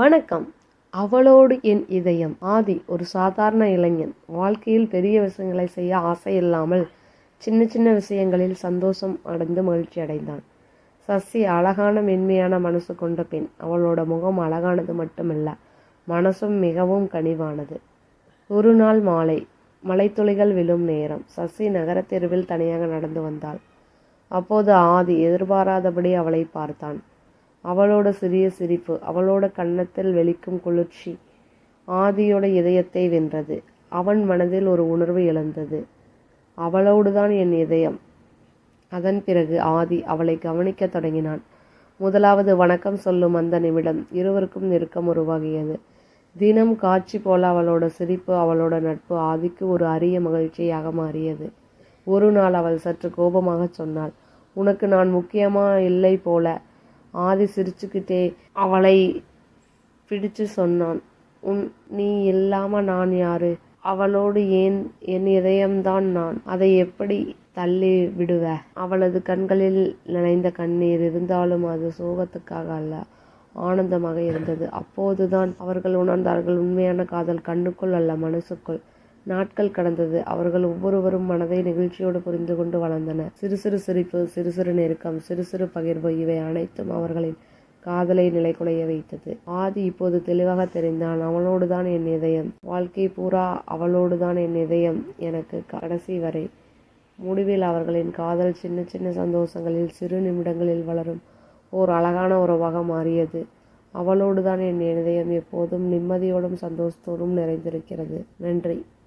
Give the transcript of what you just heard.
வணக்கம். அவளோடு என் இதயம். ஆதி ஒரு சாதாரண இளைஞன். வாழ்க்கையில் பெரிய விஷயங்களை செய்ய ஆசை இல்லாமல் சின்ன சின்ன விஷயங்களில் சந்தோஷம் அடைந்து மகிழ்ச்சி அடைந்தான். சசி அழகான மென்மையான மனசு கொண்ட பெண். அவளோட முகம் அழகானது மட்டுமல்ல, மனசும் மிகவும் கனிவானது. ஒரு நாள் மாலை, மலைத்துளிகள் விழும் நேரம். சசி நகர தெருவில் தனியாக நடந்து வந்தாள். அப்போது ஆதி எதிர்பாராதபடி அவளை பார்த்தான். அவளோட சிறிய சிரிப்பு, அவளோட கன்னத்தில் வெளிக்கும் குளிர்ச்சி ஆதியோட இதயத்தை வென்றது. அவன் மனதில் ஒரு உணர்வு எழுந்தது. அவளோடுதான் என் இதயம். அதன் பிறகு ஆதி அவளை கவனிக்க தொடங்கினான். முதலாவது வணக்கம் சொல்லும் அந்த நிமிடம் இருவருக்கும் நெருக்கம் உருவாகியது. தினம் காட்சி போல அவளோட சிரிப்பு, அவளோட நட்பு ஆதிக்கு ஒரு அரிய மகிழ்ச்சியாக மாறியது. ஒரு நாள் அவள் சற்று கோபமாக சொன்னாள், உனக்கு நான் முக்கியமா இல்லை போல. ஆதி சிரிச்சுக்கிட்டே அவளை பிடிச்சு சொன்னான், நீ இல்லாம நான் யாரு? அவளோடு என் இதயம்தான் நான். அதை எப்படி தள்ளி விடுவ? அவளது கண்களில் நனைந்த கண்ணீர் இருந்தாலும் அது சோகத்துக்காக அல்ல, ஆனந்தமாக இருந்தது. அப்போதுதான் அவர்கள் உணர்ந்தார்கள், உண்மையான காதல் கண்ணுக்குள் அல்ல, மனசுக்குள். நாட்கள் கடந்தது. அவர்கள் ஒவ்வொருவரும் மனதை நிகழ்ச்சியோடு புரிந்து கொண்டு வளர்ந்தனர். சிறு சிறு சிரிப்பு, சிறு சிறு நெருக்கம், சிறு சிறு பகிர்வு, இவை அனைத்தும் அவர்களின் காதலை நிலைகுலைய வைத்தது. ஆதி இப்போது தெளிவாக தெரிந்தான், அவளோடுதான் என் இதயம். வாழ்க்கை பூரா அவளோடுதான் என் இதயம், எனக்கு கடைசி வரை. முடிவில் அவர்களின் காதல் சின்ன சின்ன சந்தோஷங்களில், சிறு நிமிடங்களில் வளரும் ஓர் அழகான உறவாக மாறியது. அவளோடுதான் என் இதயம் எப்போதும் நிம்மதியோடும் சந்தோஷத்தோடும் நிறைந்திருக்கிறது. நன்றி.